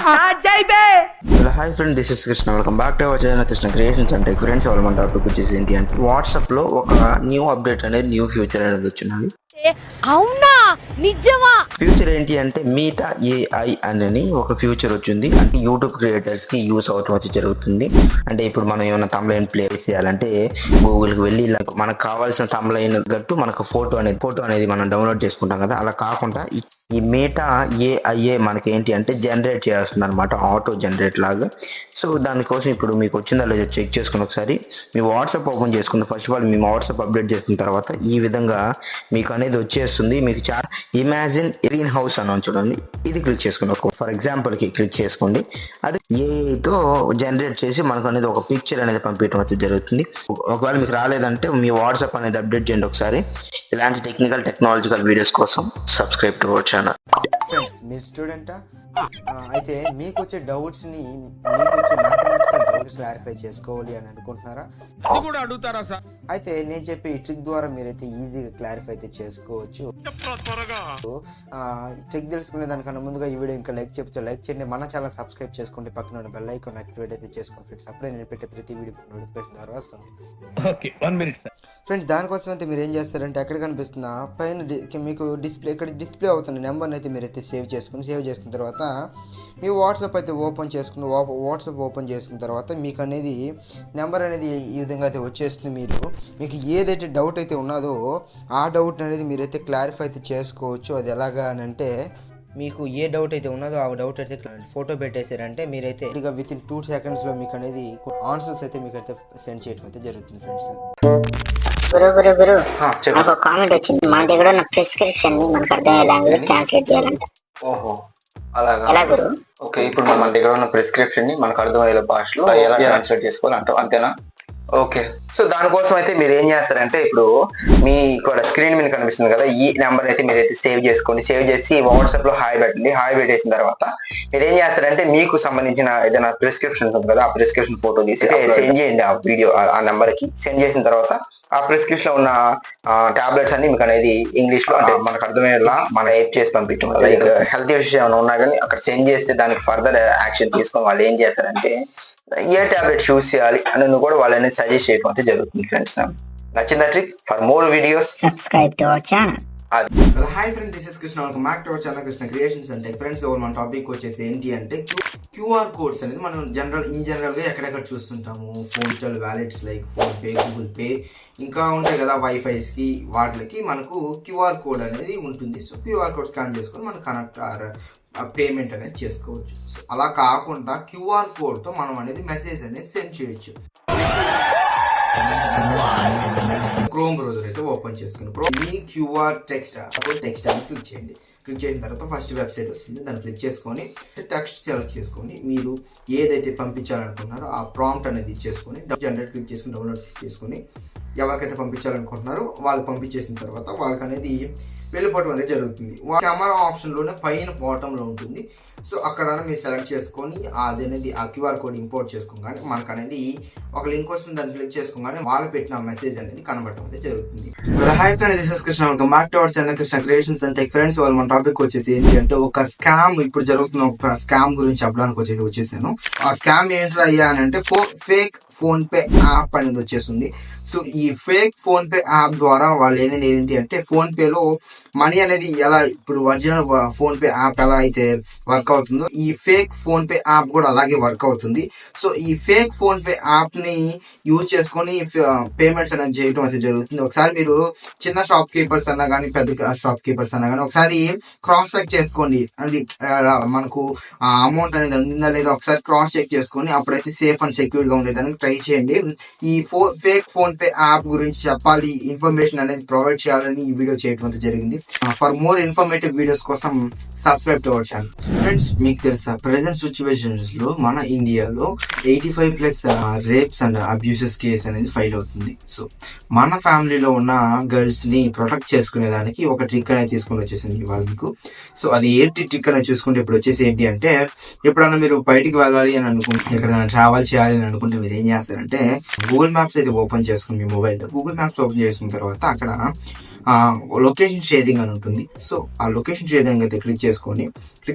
Hi friend, this is Krishna. Welcome back to our channel Krishna creations and friends. వాళ్ళ మన topic వచ్చేసి ఏంటి అంటే వాట్సాప్ లో ఒక న్యూ అప్డేట్ అనేది, న్యూ ఫ్యూచర్ అనేది వచ్చినది. అవునా, నిజమా? ఫ్యూచర్ ఏంటి అంటే మీటా ఏఐ అని ఒక ఫ్యూచర్ వచ్చింది. అంటే యూట్యూబ్ క్రియేటర్స్ కి యూస్ అవటం వచ్చి జరుగుతుంది. అంటే ఇప్పుడు మనం ఏమైనా తమ్లైన్ ప్లేస్ చేయాలంటే గూగుల్కి వెళ్ళి మనకు కావాల్సిన తమ్లైన్ గట్టు మనకు ఫోటో అనేది మనం డౌన్లోడ్ చేసుకుంటాం కదా. అలా కాకుండా ఈ మీటా ఏఐఏ మనకి ఏంటి అంటే జనరేట్ చేస్తుంది అనమాట, ఆటో జనరేట్ లాగా. సో దానికోసం ఇప్పుడు మీకు వచ్చిందా లేదా చెక్ చేసుకుని ఒకసారి మీ వాట్సాప్ ఓపెన్ చేసుకుని, first of all me WhatsApp update చేసుకున్న తర్వాత ఈ విధంగా మీకు అనేది వచ్చేస్తుంది. మీకు చాలా ఇమాజిన్ గ్రీన్ హౌస్ అని చూడండి, ఇది క్లిక్ చేసుకోండి. ఫర్ ఎగ్జాంపుల్కి క్లిక్ చేసుకోండి. అది ఏఐతో జనరేట్ చేసి మనకు అనేది ఒక పిక్చర్ అనేది పంపించడం వచ్చి జరుగుతుంది. ఒకవేళ మీకు రాలేదంటే మీ వాట్సాప్ అనేది అప్డేట్ చేయండి ఒకసారి. ఇలాంటి టెక్నాలజికల్ వీడియోస్ కోసం subscribe to our channel. Friends, మీరు స్టూడెంటా? అయితే మీకు వచ్చే డౌట్స్ని మ్యాథమెటికల్ డౌట్స్ క్లారిఫై చేసుకోవాలి అని అనుకుంటున్నారా? అయితే నేను చెప్పే ఈ ట్రిక్ ద్వారా మీరైతే ఈజీగా క్లారిఫై అయితే చేసుకోవచ్చు. ట్రిక్ తెలుసుకునే దానికన్నా ముందుగా ఈ వీడియో ఇంకా లైక్ చేయండి. మన ఛానల్ సబ్స్క్రైబ్ చేసుకోండి, పక్కన ఉన్న బెల్ ఐకాన్ యాక్టివేట్ అయితే చేసుకోండి ఫ్రెండ్స్. అప్పుడే నేను పెట్టే ప్రతి వీడియో నోటిఫికేషన్ ద్వారా వస్తుంది. ఫ్రెండ్స్, దానికోసం అయితే మీరు ఏం చేస్తారంటే ఎక్కడ కనిపిస్తున్నా పైన మీకు డిస్ప్లే అవుతున్న నెంబర్ని అయితే మీరైతే సేవ్ చేసుకున్న తర్వాత మీ వాట్సాప్ అయితే ఓపెన్ చేసుకున్న తర్వాత మీకు అనేది నెంబర్ అనేది ఈ విధంగా అయితే వచ్చేస్తుంది. మీకు ఏదైతే డౌట్ అయితే ఉన్నదో ఆ డౌట్ అనేది మీరైతే క్లారిఫై అయితే చేసుకోవచ్చు. అది ఎలాగా అని అంటే, మీకు ఏ డౌట్ అయితే ఉన్నదో ఆ డౌట్ అయితే ఫోటో పెట్టేశారంటే మీరైతే విత్ ఇన్ 2 seconds మీకు అనేది ఆన్సర్స్ అయితే మీకు అయితే సెండ్ చేయడం అయితే జరుగుతుంది ఫ్రెండ్స్. గురు నాకు కామెంట్ వచ్చింది, మన దగ్గర ఉన్న ప్రిస్క్రిప్షన్ ని మనకు అర్థమయ్యే లాంగ్వేజ్ ట్రాన్స్లేట్ చేయాలంట. ఓహో, అలాగా? ఎలా గురు? ఓకే, ఇప్పుడు మన దగ్గర ఉన్న ప్రిస్క్రిప్షన్ ని మనకు అర్థమయ్యే భాషలో ఎలా ట్రాన్స్లేట్ చేసుకోవాలంటావు, అంతేనా? ఓకే, సో దానికోసం అయితే మీరు ఏం చేస్తారంటే, ఇప్పుడు మీ ఇక్కడ స్క్రీన్ మీద కనిపిస్తుంది కదా, ఈ నెంబర్ అయితే మీరైతే సేవ్ చేసుకోండి. సేవ్ చేసి వాట్సాప్ లో హాయ్ పెట్టండి. హాయ్ పెట్టేసిన తర్వాత మీరు ఏం చేస్తారంటే, మీకు సంబంధించిన ఏదైనా ప్రిస్క్రిప్షన్ ఉంటుంది కదా, ఆ ప్రిస్క్రిప్షన్ ఫోటో తీసి సెండ్ చేయండి. ఆ వీడియో ఆ నెంబర్ కి సెండ్ చేసిన తర్వాత ఆ ప్రిస్క్రిప్షన్ లో ఉన్న టాబ్లెట్స్ అన్ని మీకు అనేది ఇంగ్లీష్ లో, అంటే మనకు అర్థమయ్యేలా మనం ఎయిట్ చేసి పంపించాం. లైక్ హెల్త్ ఇష్యూస్ ఏమైనా ఉన్నా కానీ అక్కడ సెండ్ చేస్తే దానికి ఫర్దర్ యాక్షన్ తీసుకొని వాళ్ళు ఏం చేస్తారంటే ఏ టాబ్లెట్ యూస్ చేయాలి అని కూడా వాళ్ళని సజెస్ట్ చేయడం అయితే జరుగుతుంది ఫ్రెండ్స్. నచ్చిందా trick? For more videos subscribe to our channel. Hi friends, this is Krishna. Welcome back to our channel Krishna creations and friends. మన టాపిక్ వచ్చేసి ఏంటి అంటే క్యూఆర్ కోడ్స్ అనేది మనం జనరల్ గా ఎక్కడెక్కడ చూస్తుంటాము. PhonePe wallets like PhonePe, Google Pay, ఇంకా ఉంటాయి కదా వైఫైస్ కి, వాటికి మనకు క్యూఆర్ కోడ్ అనేది ఉంటుంది. సో క్యూఆర్ కోడ్ స్కాన్ చేసుకొని మనం కనెక్ట్ పేమెంట్ అనేది చేసుకోవచ్చు. సో అలా కాకుండా క్యూఆర్ కోడ్ తో మనం అనేది మెసేజ్ అనేది సెండ్ చేయొచ్చు. క్రోమ్ బ్రౌజర్ అయితే ఓపెన్ చేసుకుని మీ క్యూఆర్ టెక్స్ట్ అని క్లిక్ చేయండి. క్లిక్ చేసిన తర్వాత ఫస్ట్ వెబ్సైట్ వస్తుంది, దాన్ని క్లిక్ చేసుకొని టెక్స్ట్ సెలెక్ట్ చేసుకొని మీరు ఏదైతే పంపించాలనుకుంటున్నారో ఆ ప్రాంప్ట్ అనేది ఇచ్చేసుకొని జనరేట్ క్లిక్ చేసుకుని డౌన్లోడ్ చేసుకొని ఎవరికైతే పంపించాలనుకుంటున్నారో వాళ్ళకి పంపించేసిన తర్వాత వాళ్ళకి అనేది వెళ్ళిపోవడం అనేది జరుగుతుంది. కెమెరా ఆప్షన్లోనే పైన బాటంలో ఉంటుంది. సో అక్కడ మీరు సెలెక్ట్ చేసుకొని అది అనేది ఆ క్యూఆర్ కోడ్ ఇంపోర్ట్ చేసుకోగానే మనకు అనేది ఒక లింక్ వస్తుంది, దాన్ని క్లిక్ చేసుకోగానే వాళ్ళు పెట్టిన మెసేజ్ అనేది కనబడటం అయితే జరుగుతుంది. Hi friends, this is Krishna. Welcome back to our channel Krishna creations and friends. వాళ్ళు మన టాపిక్ వచ్చేసి ఏంటి అంటే ఒక స్కామ్, ఇప్పుడు జరుగుతున్న ఒక స్కామ్ గురించి చెప్పడానికి వచ్చేసాను. ఆ స్కామ్ ఏంటి అయ్యా అని అంటే ఫేక్ ఫోన్ పే యాప్ అనేది వచ్చేస్తుంది. సో ఈ ఫేక్ ఫోన్ పే యాప్ ద్వారా వాళ్ళు ఏంటి అంటే ఫోన్ పేలో మనీ అనేది ఎలా, ఇప్పుడు ఒరిజినల్ ఫోన్ పే యాప్ ఎలా అయితే వర్క్ అవుతుందో ఈ ఫేక్ ఫోన్ పే యాప్ కూడా అలాగే వర్క్ అవుతుంది. సో ఈ ఫేక్ ఫోన్ పే యాప్ ని యూజ్ చేసుకొని పేమెంట్స్ అనేది చేయడం అయితే జరుగుతుంది. ఒకసారి మీరు చిన్న షాప్ కీపర్స్ అన్నా కానీ పెద్ద షాప్ కీపర్స్ అన్నా కానీ ఒకసారి క్రాస్ చెక్ చేసుకోండి. అది మనకు ఆ అమౌంట్ అనేది అందిందా లేదా ఒకసారి క్రాస్ చెక్ చేసుకొని అప్పుడైతే సేఫ్ అండ్ సెక్యూర్ గా ఉండేదానికి ట్రై చేయండి. ఈ ఫేక్ ఫోన్ పే యాప్ గురించి చెప్పాలి, ఇన్ఫర్మేషన్ అనేది ప్రొవైడ్ చేయాలని ఈ వీడియో చేయడం అయితే జరిగింది. ఫర్ మోర్ ఇన్ఫర్మేటివ్ వీడియోస్ కోసం subscribe to our channel. Friends, మీకు తెలుసా ప్రెసెంట్ సిచ్యువేషన్స్ లో మన ఇండియాలో 85+ రేప్స్ అండ్ అబ్యూసెస్ కేసు అనేది ఫైల్ అవుతుంది. సో మన ఫ్యామిలీలో ఉన్న గర్ల్స్ ని ప్రొటెక్ట్ చేసుకునేదానికి ఒక ట్రిక్ అనేది తీసుకుని వచ్చేసింది ఇవాళ మీకు. సో అది ఏంటి ట్రిక్ అనేది చూసుకుంటే ఇప్పుడు వచ్చేసి ఏంటి అంటే, ఎప్పుడన్నా మీరు బయటికి వెళ్ళాలి అని అనుకుంటే, ఎక్కడైనా ట్రావెల్ చేయాలి అని అనుకుంటే మీరు ఏం చేస్తారంటే గూగుల్ మ్యాప్స్ అయితే ఓపెన్ చేసుకుని మీ మొబైల్లో గూగుల్ మ్యాప్స్ ఓపెన్ చేసిన తర్వాత అక్కడ లొకేషన్ షేరింగ్ అని ఉంటుంది. సో ఆ లొకేషన్ షేరింగ్ అయితే క్లిక్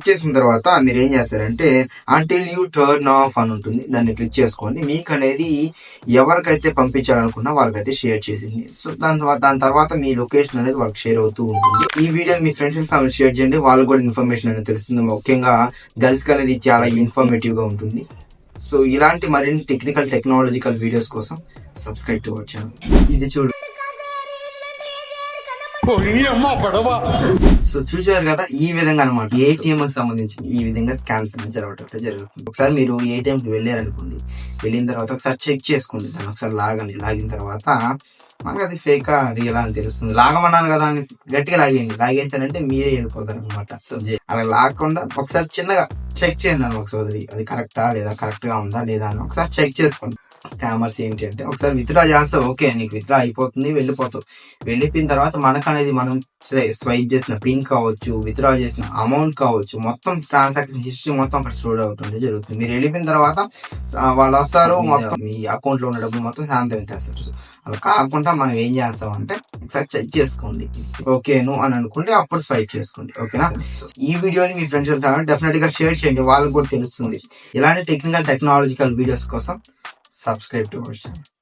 చేసిన తర్వాత మీరు ఏం చేస్తారంటే అంటిల్ యూ టర్న్ ఆఫ్ అని ఉంటుంది, దాన్ని క్లిక్ చేసుకోండి. మీకు అనేది ఎవరికైతే పంపించాలనుకున్నా వాళ్ళకైతే షేర్ చేసింది. సో దాని తర్వాత మీ లొకేషన్ అనేది వాళ్ళకి షేర్ అవుతూ ఉంటుంది. ఈ వీడియోని మీ ఫ్రెండ్స్ అండ్ ఫ్యామిలీ షేర్ చేయండి, వాళ్ళకి కూడా ఇన్ఫర్మేషన్ అనేది తెలుస్తుంది. ముఖ్యంగా గర్ల్స్ కి అనేది చాలా ఇన్ఫర్మేటివ్ గా ఉంటుంది. సో ఇలాంటి మరిన్ని టెక్నాలజికల్ వీడియోస్ కోసం సబ్స్క్రైబ్ టు అవర్ ఛానల్. ఇది చూడు, సో చూసారు కదా, ఈ విధంగా అనమాట ఏటీఎం కి సంబంధించి ఈ విధంగా స్కామ్స్ అనేది జరుగుతుంది. ఒకసారి మీరు ఏటీఎం కి వెళ్ళారనుకోండి, వెళ్ళిన తర్వాత ఒకసారి చెక్ చేసుకోండి, దాన్ని ఒకసారి లాగిన తర్వాత మనకు అది ఫేకా రియలా అని తెలుస్తుంది. లాగమన్నాను కదా అని గట్టిగా లాగేసారంటే మీరే వెళ్ళిపోతారు అనమాట. సో అలా లాగకుండా ఒకసారి చిన్నగా చెక్ చేయండి అని ఒక సోదరి, అది కరెక్టా లేదా, కరెక్ట్ గా ఉందా లేదా అని ఒకసారి చెక్ చేసుకోండి. స్కామర్స్ ఏంటి అంటే ఒకసారి విత్డ్రా చేస్తావు, ఓకే నీకు విత్డ్రా అయిపోతుంది, వెళ్ళిపోతావు. వెళ్ళిపోయిన తర్వాత మనకు అనేది మనం స్వైప్ చేసిన పిన్ కావచ్చు, విత్డ్రా చేసిన అమౌంట్ కావచ్చు, మొత్తం ట్రాన్సాక్షన్ హిస్టరీ మొత్తం అక్కడ స్టోర్ అవుతుంది జరుగుతుంది. మీరు వెళ్ళిపోయిన తర్వాత వాళ్ళు వస్తారు, మొత్తం మీ అకౌంట్ లో ఉన్న డబ్బులు మొత్తం శాంతం చేస్తారు. సో అలా కాకుండా మనం ఏం చేస్తాం అంటే ఒకసారి చెక్ చేసుకోండి, ఓకేను అని అనుకుంటే అప్పుడు స్వైప్ చేసుకోండి, ఓకేనా. ఈ వీడియోని మీ ఫ్రెండ్స్ డెఫినెట్ గా షేర్ చేయండి, వాళ్ళకి కూడా తెలుస్తుంది. ఇలాంటి టెక్నాలజికల్ వీడియోస్ కోసం subscribe to our channel.